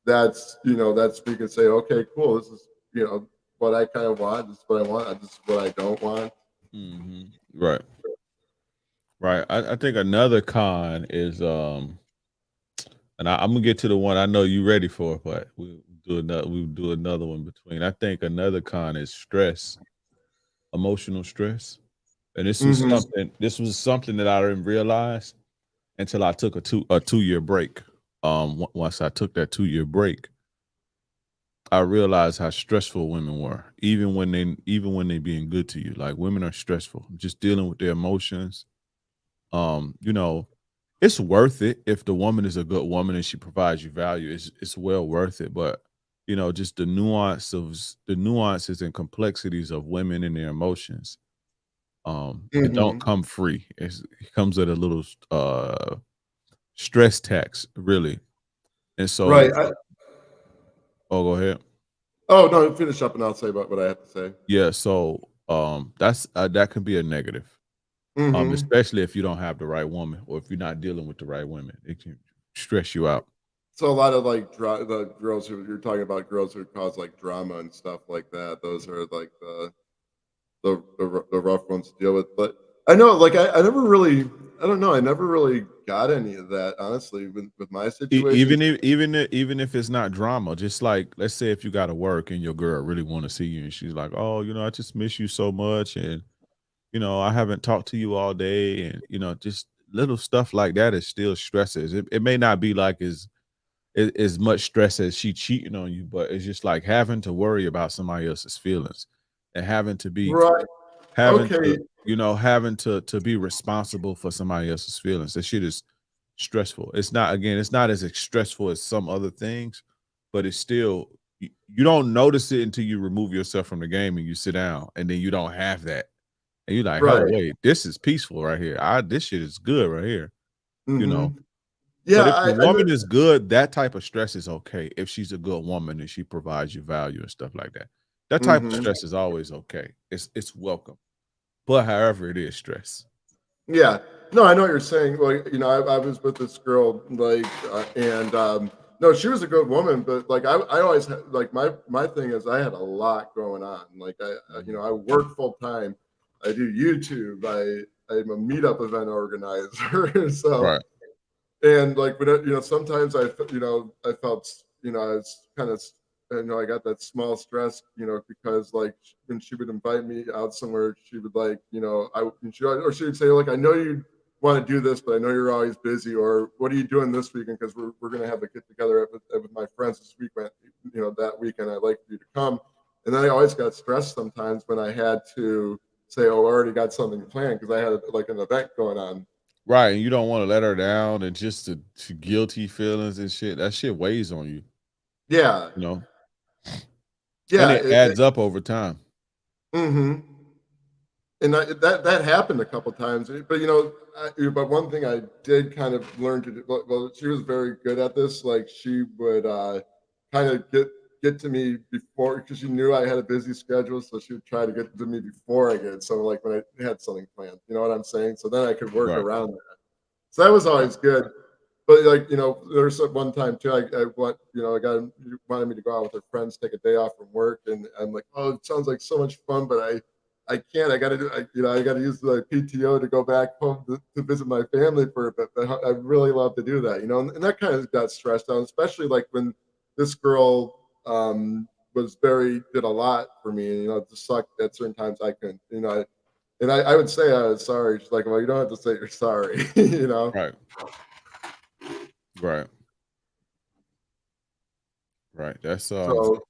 That's we can say okay, cool. This is what I kind of want. This is what I want. This is what I don't want. Right. Right. I think another con is and I'm gonna get to the one I know you ready for, but we'll do another one between. I think another con is stress, emotional stress. And Hmm. this was something that I didn't realize until I took a 2-year break. Once I took that 2-year break, I realized how stressful women were, even when they being good to you. Like women are stressful, just dealing with their emotions. Um, you know, it's worth it if the woman is a good woman and she provides you value. It's well worth it. But just the nuances and complexities of women and their emotions. It don't Hmm. come free. It comes at a little stress tax, really. And so, Right. oh, go ahead. Oh no, finish up and I'll say about what I have to say. Yeah. So, that can be a negative. Hmm. Especially if you don't have the right woman or if you're not dealing with the right women, it can stress you out. So a lot of like the girls who you're talking about, girls who cause like drama and stuff like that. Those are like the rough ones to deal with. But I know, like I never really, I don't know, I never really got any of that honestly with my situations. Even if it's not drama, just like let's say if you got to work and your girl really want to see you and she's like, "Oh, I just miss you so much and I haven't talked to you all day," and just little stuff like that is still stresses. It may not be like as much stress as she cheating on you, but it's just like having to worry about somebody else's feelings and Right. having Okay. to having to be responsible for somebody else's feelings. That shit is stressful. It's not as stressful as some other things, but it's still you don't notice it until you remove yourself from the game and you sit down and then you don't have that. And you're like, "Oh, Right. wait, this is peaceful right here. This shit is good right here." You Hmm. know? Yeah. But if the I know. woman is good, that type of stress is okay if she's a good woman and she provides you value and stuff like that. That type of Hmm. stress is always okay. It's welcome. But however, it is stress. Yeah. No, I know what you're saying. Like, I was with this girl, like, and no, she was a good woman, but like, I always had, like, my thing is, I had a lot going on. Like, Mhm. I work full time. I do YouTube. I'm a meetup event organizer. So, Right. and like, but sometimes I felt, I was kind of, I got that small stress, because like when she would invite me out somewhere, she would like, or she would say like, I know you want to do this, but I know you're always busy. Or what are you doing this weekend? Because we're gonna have a get together with my friends this weekend. That weekend I'd like for you to come. And then I always got stressed sometimes when I had to say, oh, I already got something planned because I had like an event going on. Right. And you don't want to let her down and just to guilty feelings and shit. That shit weighs on you, Yeah, you know, and yeah. it adds up over time. Mhm. And that happened a couple times, but but one thing I did kind of learn to do. Well, she was very good at this. Like she would kind of get to me before, because she knew I had a busy schedule, so she would try to get to me before I get. So like when I had something planned, you know what I'm saying? So then I could work Right. around that. So that was Right. always good. But like, there was one time too, I want, a guy wanted me to go out with her friends, take a day off from work, and I'm like, oh, it sounds like so much fun, but I can't. I got to do, I got to use the PTO to go back home to visit my family for a bit. But I really love to do that, and that kind of got stressed out, especially like when this girl did a lot for me, and it just sucked at certain times I couldn't, and I would say I was sorry. She's like, well, you don't have to say you're sorry, Right. Right. Right. That's So,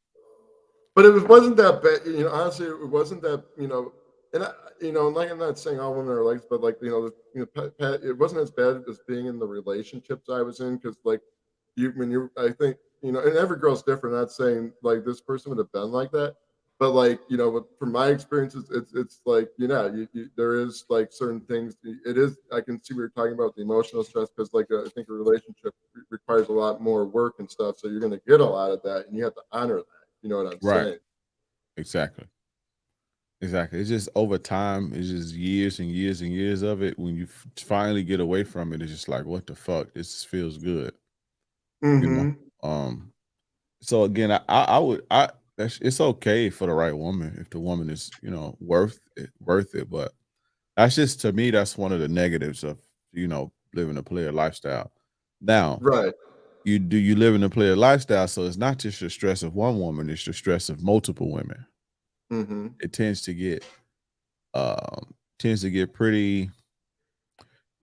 but it wasn't that bad, honestly, it wasn't that, and like I'm not saying all women are like, but like, it wasn't as bad as being in the relationships I was in, because like I think, and every girl's different. Not saying like this person would have been like that, but like, from my experiences, it's like, there is like certain things. It is, I can see what you're talking about, the emotional stress, because like I think a relationship requires a lot more work and stuff. So you're going to get a lot of that, and you have to honor that. You know what I'm right. saying? Exactly. Exactly. It's just over time. It's just years and years and years of it. When you finally get away from it, it's just like, what the fuck? This feels good, you know. Mm-hmm. Um. So again, I would it's okay for the right woman if the woman is worth it. But that's just, to me, that's one of the negatives of living a player lifestyle. Now, Right. you live in a player lifestyle, so it's not just the stress of one woman; it's the stress of multiple women. Mm-hmm. It tends to get pretty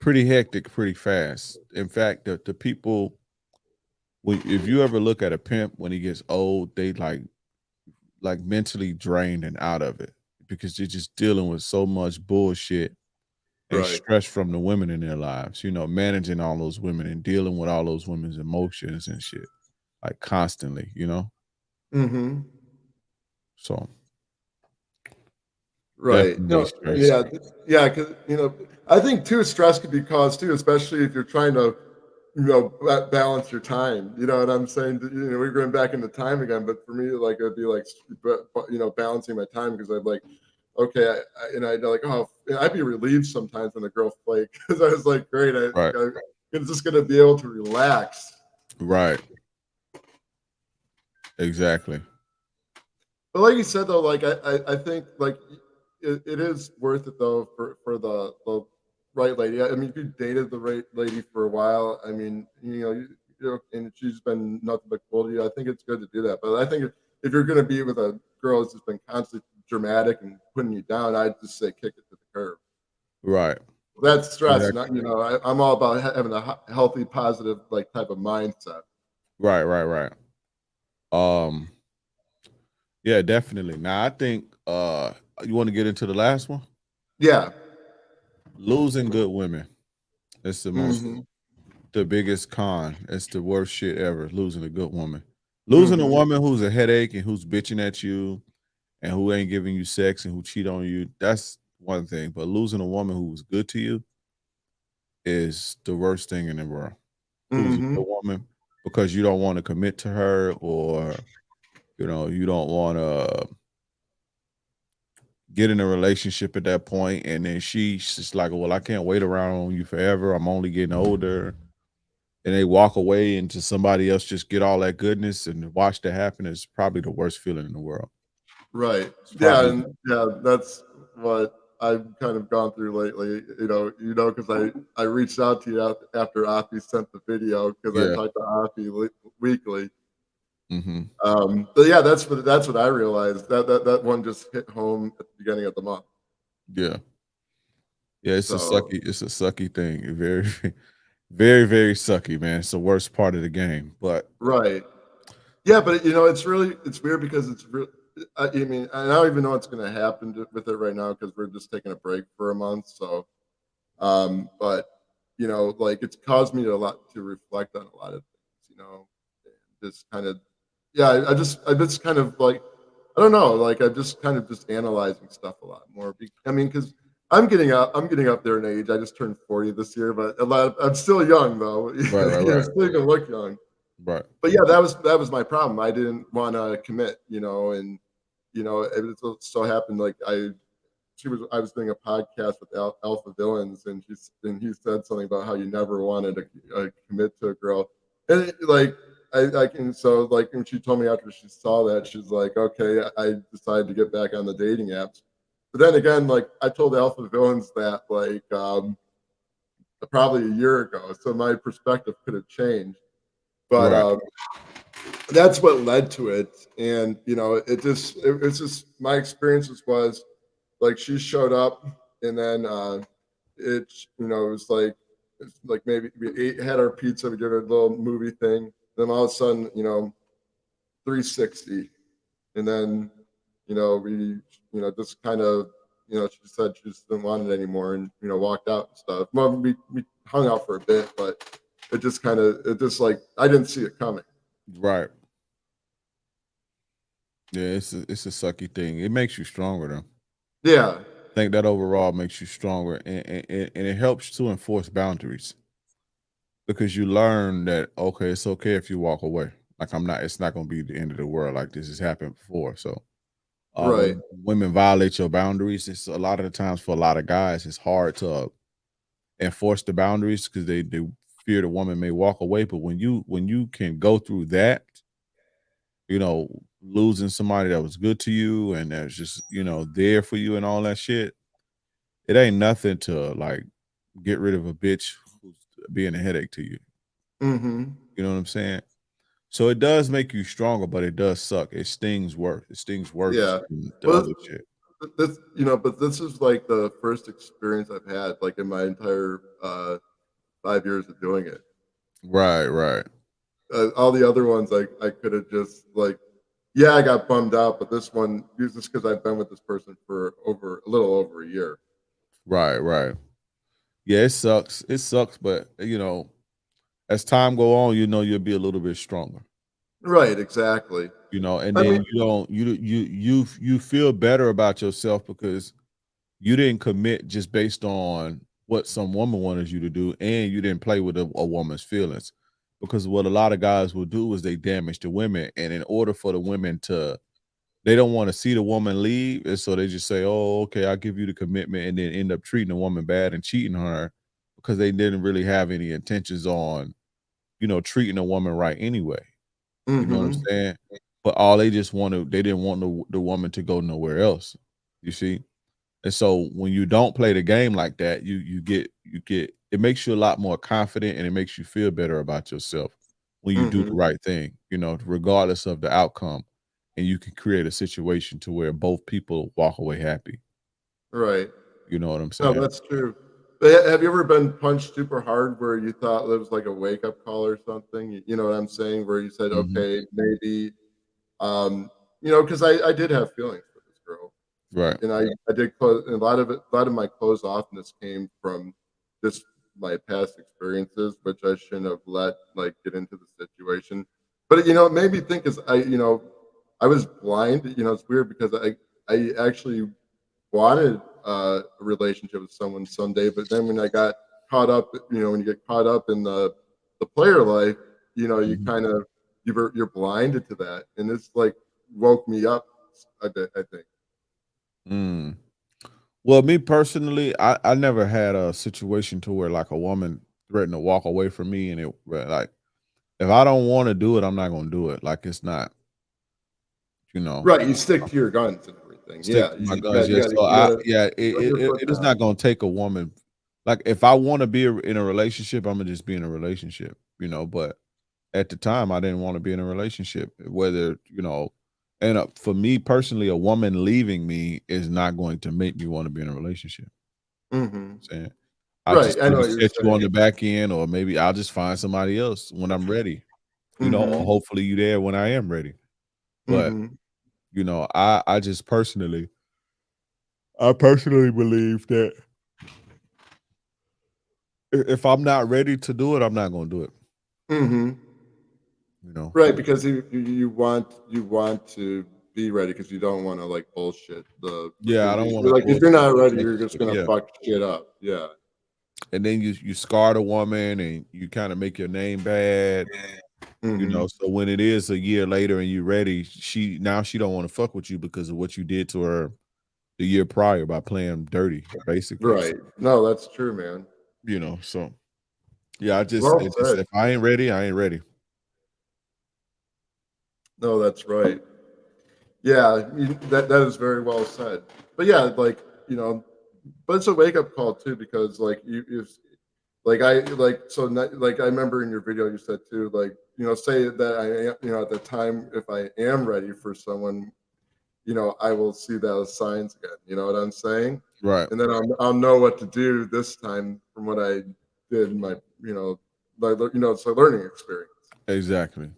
hectic pretty fast. In fact, the people, if you ever look at a pimp when he gets old, they like mentally drained and out of it because they're just dealing with so much bullshit and Right. stress from the women in their lives, managing all those women and dealing with all those women's emotions and shit, like constantly. Mm-hmm. So Right. definitely stress. Yeah, yeah, because I think too, stress could be caused too, especially if you're trying to, balance your time. You know what I'm saying? We're going back into time again, but for me, like it'd be like, balancing my time, because I'd like, okay, and I'd like, oh, and I'd be relieved sometimes when the girl flaked, because I was like, great, Right. I'm just gonna be able to relax. Right. Exactly. But like you said though, like I think like it is worth it though, for the right lady. I mean, if you dated the right lady for a while, I mean, and she's been nothing but cool to you, I think it's good to do that. But I think if you're gonna be with a girl that's just been constantly dramatic and putting you down, I'd just say kick it to the curb. Right. That's stress, Exactly. not, I'm all about having a healthy, positive like type of mindset. Right. Right. Right. Um. Yeah. Definitely. Now, I think. You want to get into the last one? Yeah. Losing good women. It's Mm-hmm. the biggest con. It's the worst shit ever. Losing a good woman. Losing a Mm-hmm. woman who's a headache and who's bitching at you and who ain't giving you sex and who cheat on you. That's one thing. But losing a woman who was good to you is the worst thing in the world. Who's a Mm-hmm. good woman because you don't want to commit to her, or you don't want to get in a relationship at that point, and then she's just like, well, I can't wait around on you forever. I'm only getting older. And they walk away into somebody else, just get all that goodness and watch that happen is probably the worst feeling in the world. Right. It's Yeah, probably and yeah, that's what I've kind of gone through lately. Because I reached out to you after Afi sent the video, because I yeah. talked to Afi weekly. Mhm. But yeah, that's what I realized. That one just hit home at the beginning of the month. Yeah. Yeah, So it's a sucky thing. Very, very, very sucky, man. It's the worst part of the game. But right. Yeah, but it's weird, because it's real. I mean, I don't even know what's going to happen with it right now, because we're just taking a break for a month. So but like it's caused me a lot to reflect on a lot of things, and just kind of, yeah, I just kind of like, I don't know, like I'm just kind of just analyzing stuff a lot more. I mean, because I'm getting up there in age. I just turned 40 this year, but I'm still young though. right, right, right. Still gonna look young. Right. But yeah, that was my problem. I didn't want to commit, and it so happened like I was doing a podcast with Alpha Villains, and he said something about how you never wanted to commit to a girl, and like I can so like when she told me after she saw that, she's like, okay, I decided to get back on the dating apps, but then again, like I told Alpha Villains that like probably a year ago, so my perspective could have changed, but Right. that's what led to it, and it's just my experiences was like she showed up, and then it was like maybe we had our pizza, we did a little movie thing, then all of a sudden 360, and then we just kind of she said she just didn't want it anymore, and walked out and stuff. Well, we hung out for a bit, but it just like I didn't see it coming. Right. Yeah, it's a sucky thing. It makes you stronger though. Yeah. I think that overall makes you stronger, and it helps to enforce boundaries because you learn that okay, it's okay if you walk away. Like I'm not, it's not going to be the end of the world. Like this has happened before. So Right. when women violate your boundaries, it's a lot of the times for a lot of guys, it's hard to enforce the boundaries because they fear the woman may walk away. But when you can go through that, losing somebody that was good to you and that's just there for you and all that shit, it ain't nothing to like get rid of a bitch who's being a headache to you. Mm-hmm. You know what I'm saying? So it does make you stronger, but it does suck. It stings worse. It stings worse Yeah. than the Well, other shit. but this is like the first experience I've had like in my entire 5 years of doing it. Right, right, All the other ones, I could have just like, yeah, I got bummed out, but this one, just because I've been with this person for a little over a year. right, right. Yeah, it sucks. It sucks, but as time go on, you'll be a little bit stronger. Right, exactly. And I then mean, you don't you feel better about yourself because you didn't commit just based on what some woman wanted you to do, and you didn't play with a woman's feelings. Because what a lot of guys will do is they damage the women, and in order for the women to, they don't want to see the woman leave, and so they just say, "Oh, okay, I'll give you the commitment," and then end up treating the woman bad and cheating on her because they didn't really have any intentions on, treating a woman right anyway. You know what I'm mm-hmm. saying? But all they just wanted, they didn't want the woman to go nowhere else. You see? And so when you don't play the game like that, you get it makes you a lot more confident and it makes you feel better about yourself when you do the Mm-hmm. right thing, regardless of the outcome. And you can create a situation to where both people walk away happy. Right. You know what I'm No, saying? that's true. But have you ever been punched super hard where you thought it was like a wake up call or something? You know what I'm saying? Where you said, Mhm. okay, maybe, um, because I did have feelings for this girl, Right. and I did close, and a lot of my closed offness came from just my past experiences, which I shouldn't have let like get into the situation. But it made me think is I was blind. It's weird because I actually wanted a relationship with someone someday, but then when I got caught up, when you get caught up in the player life, you Mhm. kind of you're blinded to that, and it's like woke me up a bit, I think. Mm. Well, me personally, I never had a situation to where like a woman threatened to walk away from me, and it like if I don't want to do it, I'm not gonna do it. Like it's not, you know, Right, you stick to your guns and everything. stick Yeah, to my guns. Yes. So you gotta it, put it your it foot it is down. not gonna take a woman. Like if I want to be in a relationship, I'm gonna just be in a relationship, But at the time, I didn't want to be in a relationship. Whether and for me personally, a woman leaving me is not going to make me want to be in a relationship. Hmm. Saying I'll Right, just I know maybe what you're set you on saying. the back end, or maybe I'll just find somebody else when I'm ready. Or Hmm. hopefully you there when I am ready. But Hmm. I personally believe that if I'm not ready to do it, I'm not gonna do it. Hmm. You know? Right, because you want to be ready because you don't want to like bullshit the Yeah, I don't wanna like if you're bullshit not the ready, you're just relationship. gonna Yeah. fuck shit up. Yeah. And then you scar the woman and you kinda make your name bad. You know, Mhm. so when it is a year later and you're ready, she don't want to fuck with you because of what you did to her the year prior by playing dirty, basically. Right. No, that's true, man. You know, so yeah, Well it just said. if I ain't ready, I ain't ready. No, that's right. Yeah, that is very well said. But yeah, like, you know, but it's a wake up call too, because like if like I like so like I remember in your video you said too, like, you know, say that I am, you know, at the time, if I am ready for someone, you know, I will see those signs again. You know what I'm saying? Right. And then I'll know what to do this time from what I did in my, you know, it's a learning experience. Exactly.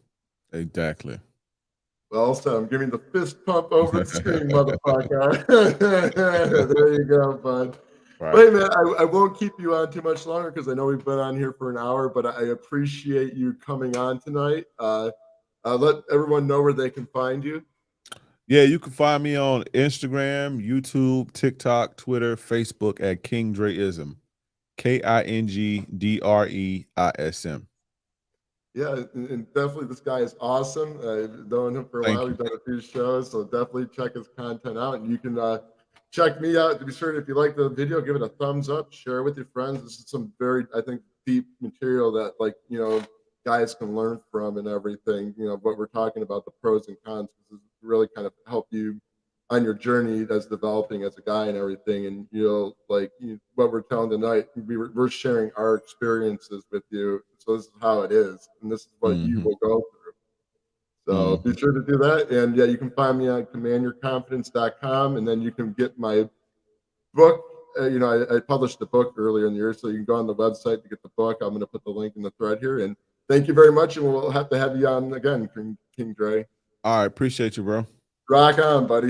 Exactly. Well, so I'm giving the fist pump over the screen, motherfucker. There you go, bud. Right. Wait, man, I won't keep you on too much longer because I know we've been on here for an hour, but I appreciate you coming on tonight. Let everyone know where they can find you. Yeah, you can find me on Instagram, YouTube, TikTok, Twitter, Facebook at King Dreism. KingDreism. Yeah, and definitely this guy is awesome. I've known him for a while. Thank you. We've done a few shows, so definitely check his content out. And you can check me out to be sure. If you like the video, give it a thumbs up, share it with your friends. This is some very, I think, deep material that, like, you know, guys can learn from and everything. You know, what we're talking about, the pros and cons. This is really kind of help you on your journey as developing as a guy and everything. And what we're telling tonight, we're sharing our experiences with you. So this is how it is, and this is what you Mhm. will go through. So be Mhm. sure to do that. And yeah, you can find me on commandyourconfidence.com, and then you can get my book. I published the book earlier in the year, so you can go on the website to get the book. I'm going to put the link in the thread here. And thank you very much, and we'll have to have you on again, King Dre. All right, appreciate you, bro. Rock on, buddy.